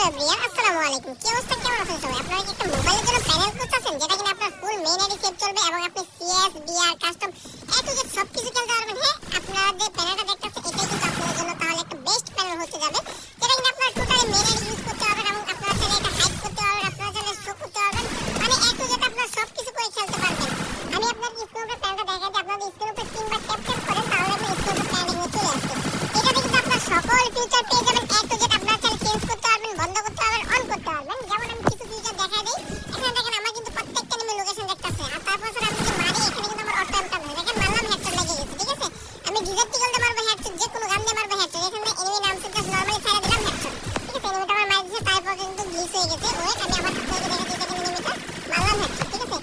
Everyone, আসসালামু আলাইকুম। কি অবস্থা, কেমন আছেন সবাই? আপনারা কি একটা মোবাইলের জন্য প্যানেল খুঁজছেন যেটা কিনা আপনার ফুল মেইন আইডি সেভ চলবে এবং আপনি CS BR custom A to Z সবকিছু খেলতে পারবেন? হ্যাঁ, আপনারা যে প্যানেলটা দেখতেছেন এটাই কিন্তু আপনাদের জন্য তাহলে একটা বেস্ট প্যানেল হতে যাবে, যেটা কিনা আপনারা টোটালি মেইন আইডি ইউজ করতে পারবেন এবং আপনারা চাইলে এটা হাইড করতে পারবেন, আপনারা চাইলে শো করতে পারবেন, মানে এ টু জেড আপনারা সবকিছু করে খেলতে পারবেন। আমি আপনাদের স্ক্রিনের উপরে প্যানেলটা দেখাই দিই, আপনাদের স্ক্রিনের উপরে তিনবার ট্যাপ ট্যাপ করেন তাহলে আপনার স্ক্রিনের উপরে প্যানেল নিয়ে চলে আসবে। এটাতে কিন্তু আপনারা সকল ফিচার পেয়ে যাবেন, এ টু জেড আপনারা চাইলে চেঞ্জ করতে পারবেন, বন্ধ করতে পারবেন, অন করতে পারবেন। যেমন আমি কিছু ফিচার দেখাই দিই। এখানে দেখেন আমার কিন্তু প্রত্যেকটা নেমে লোকেশন দেখতেছে, আর তারপর স্যার আমি যদি মারি এখানে কিন্তু আমার অটো এমটা হয়, দেখেন মারলাম হেডশট লেগে গেছে। ঠিক আছে, আমি ডিজার্টিক্যাল দিয়ে মারবো হেডশট, যে কোনো গান দিয়ে মারবো হেডশট। এখানে এনিমি নাম সে জাস্ট নরমালি ছেড়ে দিলাম হেডশট। ঠিক আছে, এনিমিটা আমার মার দিয়েছে, তারপর কিন্তু গ্লিচ হয়ে গেছে। ওয়েট, আমি আবার আপনাদের দেখে দিই, দেখেন এনিমিটা মারলাম হেডশট। ঠিক আছে,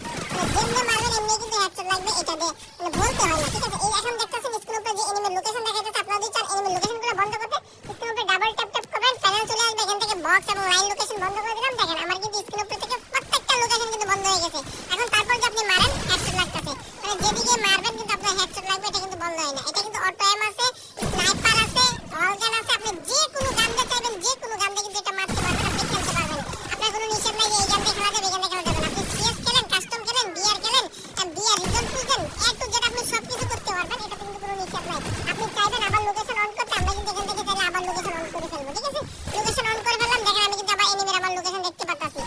যেমনি মারবেন এমনি কিন্তু হেডশট লাগবে, এটা দিয়ে মানে বলতে হয় না। ঠিক আছে, এই এখন দেখতেছেন স্ক্রিনের উপরে যে এনিমির লোকেশন দেখাইতেছে, আপনারা যদি চান এনিমির লোকেশনগুলো বন্ধ করতে স্ক্রিনের উপরে ডাবল ট্যাপ ট্যাপ করবেন, প্যানেল চলে আসবে। এখান থেকে বক্স এবং লাইন লোকেশন বন্ধ করে দিলাম। দেখেন আমার কিন্তু স্ক্রিনের উপরে থেকে প্রত্যেকটা লোকেশন কিন্তু বন্ধ হয়ে গেছে। এখন তারপর যে আপনি মারেন হেডশট লাগতেছে, মানে যেদিকে মারবেন কিন্তু আপনার হেডশট লাগবে, এটা কিন্তু বন্ধ হয় না। এটা কিন্তু অটো এম আছে, স্নাইপার আছে, অল গান আছে, আপনি যে কোনো গান দিয়ে চাইবেন যে কোনো গান দিয়ে কিন্তু এটা মারতে পারবেন, আপনি খেলতে পারবেন। আপনার কোনো নিষেধ নাই যে এই গান দিয়ে খেলা যাবে, এই গান দিয়ে খেলা যাবে না। আপনি সিএস খেলেন, কাস্টম খেলেন, বিআর খেলেন, বিআর রিজন খুঁজেন, এ টু জেড আপনি সবকিছু করতে পারবেন। এটা কিন্তু কোনো নিষেধ নাই। আপনি চাইবেন আবার লোকেশন অন করতে, আমরা কিন্তু এখান থেকে চাইলে আবার লোকেশন অন করে ফেলবো। ঠিক আছে, লোকেশন অন করে ফেললাম, দেখেন আমি কিন্তু আবার এনিমির আমার লোকেশন দেখতে পাচ্ছি।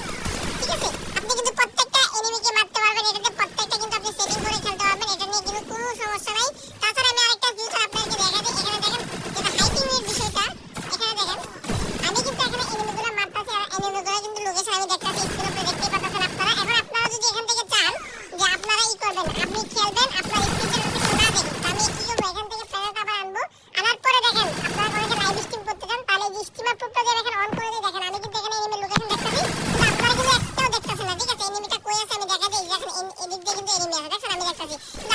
ঠিক আছে, আপনি কিন্তু প্রত্যেকটা এনিমিকে মারতে পারবেন, এটাতে প্রত্যেকটা কিন্তু আপনি সেটিং করে খেলতে পারবেন, এটা নিয়ে কিন্তু কোনো সমস্যা নাই। তাছাড়া আমি আরেকটা ফিচার আপনাদেরকে দেখাই দিই। এখানে দেখেন যেটা হাইটিং এর বিষয়টা, এখানে দেখেন আমি কিন্তু এখানে এনিমিগুলো মারতাছি আর এনিমিগুলো কিন্তু লোকেশন আমি দেখতাছি, স্ক্রিনের উপরে দেখতেই পাচ্ছেন আপনারা। এখন আপনারা যদি এখান থেকে চান যে আপনারা করবেন, আপনি খেলবেন, আপনার স্ক্রিনের উপরে না দেখেন, আমি কি করব, এখান থেকে প্যানেলটা আবার আনবো, আনার পরে দেখেন আপনারা অনেকে লাইভ স্ট্রিম করতে চান, তাহলে এই স্ট্রিমার প্রুফটা দিয়ে এখানে অন করে দিই। দেখেন আমি কিন্তু এখানে এনিমির লোকেশন দেখতাছি, কিন্তু আপনারা কিন্তু একটাও দেখতাছেন না। ঠিক আছে, এনিমিটা কই আছে আমি দেখাই দিই। দেখেন এদিক দিয়ে কিন্তু এনিমি আছে, দেখেন আমি দেখতাছি, কিন্তু